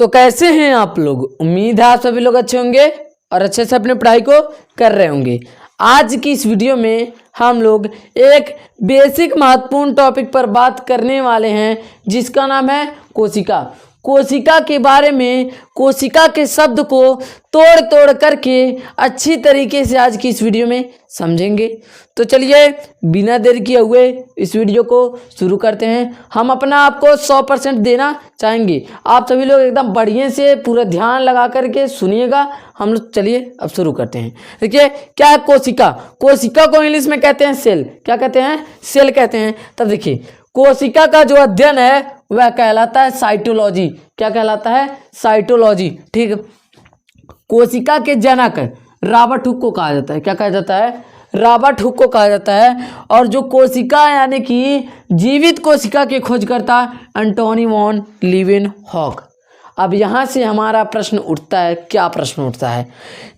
तो कैसे हैं आप लोग। उम्मीद है आप सभी लोग अच्छे होंगे और अच्छे से अपने पढ़ाई को कर रहे होंगे। आज की इस वीडियो में हम लोग एक बेसिक महत्वपूर्ण टॉपिक पर बात करने वाले हैं जिसका नाम है कोशिका। कोशिका के बारे में, कोशिका के शब्द को तोड़ तोड़ करके अच्छी तरीके से आज की इस वीडियो में समझेंगे। तो चलिए बिना देर किए हुए इस वीडियो को शुरू करते हैं। हम अपना आपको 100% देना चाहेंगे। आप सभी लोग एकदम बढ़िया से पूरा ध्यान लगा करके सुनिएगा। हम लोग चलिए अब शुरू करते हैं। देखिए क्या है कोशिका। कोशिका को इंग्लिश में कहते हैं सेल। क्या कहते हैं? सेल कहते हैं। तब देखिए कोशिका का जो अध्ययन है वह कहलाता है साइटोलॉजी। क्या कहलाता है? साइटोलॉजी। ठीक। कोशिका के जनक रॉबर्ट हुक को कहा जाता है। क्या कहा जाता है? रॉबर्ट हुक को कहा जाता है। और जो कोशिका यानी कि जीवित कोशिका के खोजकर्ता एंटोनी वॉन लीवेनहॉक। अब यहाँ से हमारा प्रश्न उठता है। क्या प्रश्न उठता है?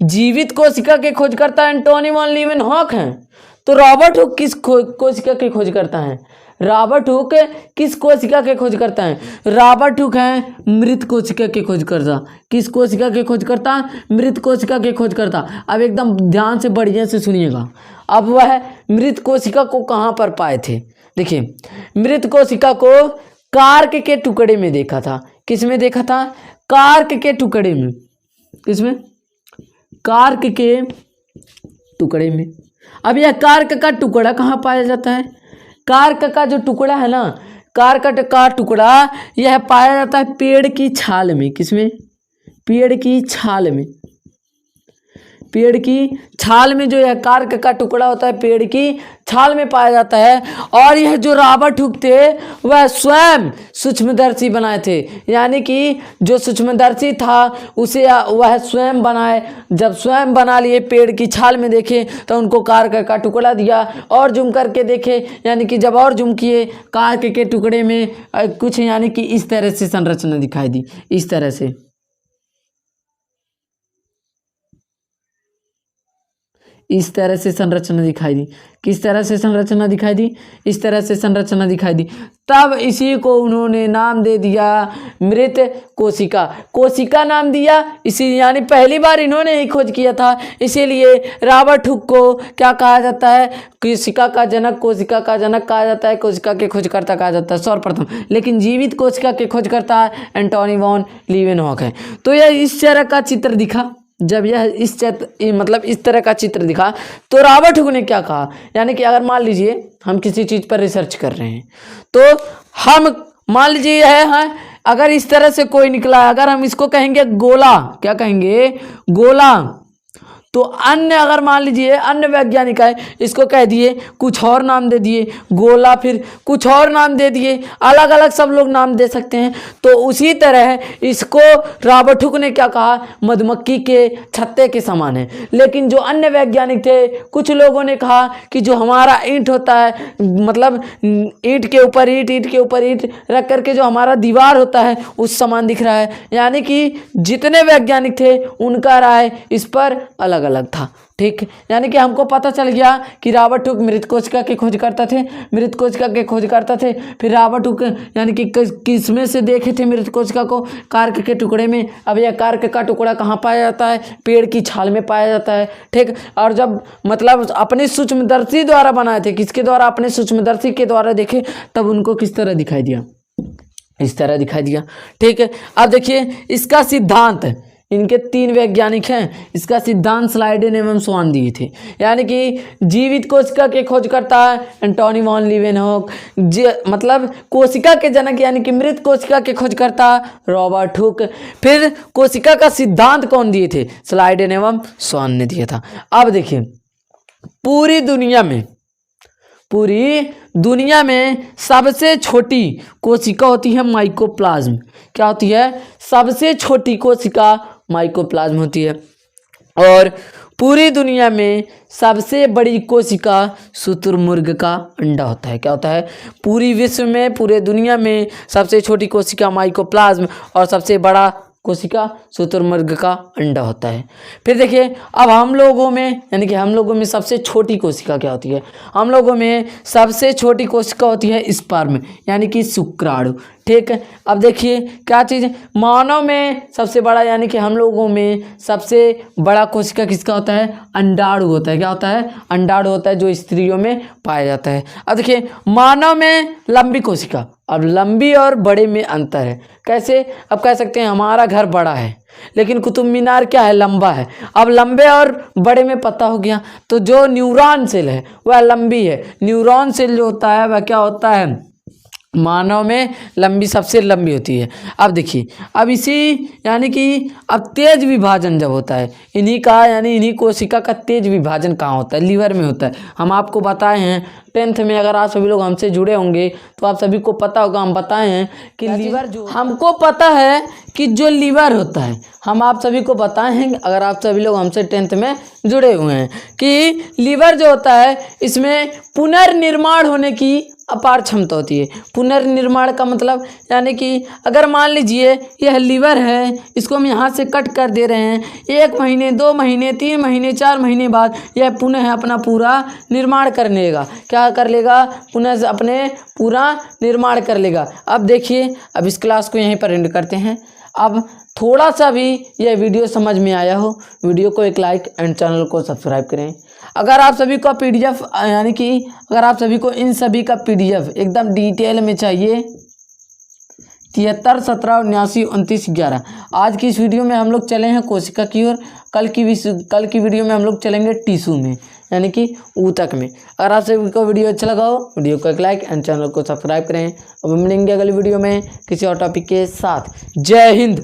जीवित कोशिका के खोजकर्ता एंटोनी वॉन लीवेनहॉक हैं, तो रॉबर्ट हुक किस कोशिका के खोजकर्ता हैं? रॉबर्ट हुक किस कोशिका के खोजकर्ता हैं? रॉबर्ट हुक हैं मृत कोशिका के खोजकर्ता। किस कोशिका के खोजकर्ता? मृत कोशिका के खोजकर्ता। अब एकदम ध्यान से बढ़िया से सुनिएगा। अब वह मृत कोशिका को कहाँ पर पाए थे? देखिए मृत कोशिका को कार्क के टुकड़े में देखा था। किस में देखा था? कार्क के टुकड़े में। किसमें? कार्क के टुकड़े में। अब यह कार्क का टुकड़ा कहाँ पाया जाता है? कार्क का जो टुकड़ा है ना, कार्क का टुकड़ा यह पाया जाता है पेड़ की छाल में। किसमें? पेड़ की छाल में। पेड़ की छाल में जो यह कार्क का टुकड़ा होता है पेड़ की छाल में पाया जाता है। और यह जो रॉबर्ट हुक थे वह स्वयं सूक्ष्मदर्शी बनाए थे। यानी कि जो सूक्ष्मदर्शी था उसे वह स्वयं बनाए। जब स्वयं बना लिए, पेड़ की छाल में देखे तो उनको कार्क का टुकड़ा दिया और जूम करके देखे, यानी कि जब और जूम किए कार्क के टुकड़े में कुछ यानी कि इस तरह से संरचना दिखाई दी। इस तरह से संरचना दिखाई दी। किस तरह से संरचना दिखाई दी? इस तरह से संरचना दिखाई दी। तब इसी को उन्होंने नाम दे दिया मृत कोशिका। कोशिका नाम दिया इसी, यानी पहली बार इन्होंने ही खोज किया था, इसीलिए रॉबर्ट हुक को क्या कहा जाता है? कोशिका का जनक, कोशिका का जनक कहा जाता है, कोशिका के खोजकर्ता कहा जाता है सर्वप्रथम। लेकिन जीवित कोशिका के खोजकर्ता एंटोनी वॉन लीवेनहॉक है। तो यह इस तरह का चित्र दिखा। जब यह इस तरह का चित्र दिखा तो रॉबर्ट हुक ने क्या कहा? यानी कि अगर मान लीजिए हम किसी चीज़ पर रिसर्च कर रहे हैं तो हम मान लीजिए यह है, अगर इस तरह से कोई निकला, अगर हम इसको कहेंगे गोला, क्या कहेंगे? गोला। तो अन्य, अगर मान लीजिए अन्य वैज्ञानिक है, इसको कह दिए कुछ और नाम दे दिए गोला, फिर कुछ और नाम दे दिए, अलग अलग सब लोग नाम दे सकते हैं। तो उसी तरह इसको रॉबर्ट हुक ने क्या कहा? मधुमक्खी के छत्ते के समान है। लेकिन जो अन्य वैज्ञानिक थे, कुछ लोगों ने कहा कि जो हमारा ईंट होता है, मतलब ईंट के ऊपर ईंट, ईंट के ऊपर ईंट रख करके जो हमारा दीवार होता है उस समान दिख रहा है। यानी कि जितने वैज्ञानिक थे उनका राय इस पर अलग अलग था। ठीक। यानी कि हमको पता चल गया कि रॉबर्ट हुक मृत कोशिका के खोजकर्ता थे। मृत कोशिका के खोजकर्ता थे। फिर रॉबर्ट हुक यानी कि किस में से देखे थे मृत कोशिका को? कार्क के टुकड़े में। अब यह कार्क का टुकड़ा कहाँ पाया जाता है? पेड़ की छाल में पाया जाता है। ठीक। और जब मतलब अपने सूक्ष्मदर्शी द्वारा बनाए थे, किसके द्वारा? अपने सूक्ष्मदर्शी के द्वारा देखे, तब उनको किस तरह दिखाई दिया? इस तरह दिखाई दिया। ठीक है। अब देखिए इसका सिद्धांत, इनके 3 वैज्ञानिक हैं, इसका सिद्धांत स्लाइडेन एवं स्वान दिए थे। यानी कि जीवित कोशिका के खोजकर्ता एंटोनी वॉन लीवेनहॉक, मतलब कोशिका के जनक यानी कि मृत कोशिका के खोजकर्ता रॉबर्ट हुक। फिर कोशिका का सिद्धांत कौन दिए थे? स्लाइडेन एवं स्वान ने दिया था। अब देखिए पूरी दुनिया में सबसे छोटी कोशिका होती है माइकोप्लाज्म। क्या होती है? सबसे छोटी कोशिका माइकोप्लाज्म होती है। और पूरी दुनिया में सबसे बड़ी कोशिका शुतुरमुर्ग का अंडा होता है। क्या होता है? पूरी विश्व में, पूरे दुनिया में सबसे छोटी कोशिका माइकोप्लाज्म और सबसे बड़ा कोशिका शुतुरमुर्ग का अंडा होता है। फिर देखिए अब हम लोगों में, यानी कि हम लोगों में सबसे छोटी कोशिका क्या होती है? हम लोगों में सबसे छोटी कोशिका होती है स्पर्म, यानी कि शुक्राणु। ठीक है। अब देखिए क्या चीज़ है, मानव में सबसे बड़ा यानी कि हम लोगों में सबसे बड़ा कोशिका किसका होता है? अंडाणु होता है। क्या होता है? अंडाणु होता है, जो स्त्रियों में पाया जाता है। अब देखिए मानव में लंबी कोशिका, अब लंबी और बड़े में अंतर है। कैसे? अब कह सकते हैं हमारा घर बड़ा है लेकिन कुतुब मीनार क्या है? लंबा है। अब लंबे और बड़े में पता हो गया। तो जो न्यूरॉन सेल है वह लंबी है, न्यूरॉन सेल जो होता है वह क्या होता है? मानव में लंबी, सबसे लंबी होती है। अब देखिए, अब इसी यानी कि अब तेज विभाजन जब होता है इन्हीं का, यानी इन्हीं कोशिका का तेज विभाजन कहाँ होता है? लीवर में होता है। हम आपको बताए हैं 10th में, अगर आप सभी लोग हमसे जुड़े होंगे तो आप सभी को पता होगा, हम बताए हैं कि लीवर जो, हमको पता है कि जो लीवर होता है, हम आप सभी को बताए हैं अगर आप सभी लोग हमसे 10th में जुड़े हुए हैं कि लीवर जो होता है इसमें पुनर्निर्माण होने की अपार क्षमता होती है। पुनर्निर्माण का मतलब यानी कि अगर मान लीजिए यह लीवर है, इसको हम यहाँ से कट कर दे रहे हैं, 1 महीने 2 महीने 3 महीने 4 महीने बाद यह पुनः अपना पूरा निर्माण कर लेगा। क्या कर लेगा? पुनः अपने पूरा निर्माण कर लेगा। अब देखिए, अब इस क्लास को यहीं पर एंड करते हैं। अब थोड़ा सा भी यह वीडियो समझ में आया हो, वीडियो को एक लाइक एंड चैनल को सब्सक्राइब करें। अगर आप सभी को PDF यानी कि अगर आप सभी को इन सभी का PDF एकदम डिटेल में चाहिए, 73 17 79 29 11। आज की इस वीडियो में हम लोग चले हैं कोशिका की ओर। कल की वीडियो में हम लोग चलेंगे टिश्यू में, यानी कि ऊतक में। अगर आप सभी को वीडियो अच्छा लगा हो, वीडियो को एक लाइक एंड चैनल को सब्सक्राइब करें। अब हम मिलेंगे अगली वीडियो में किसी और टॉपिक के साथ। जय हिंद।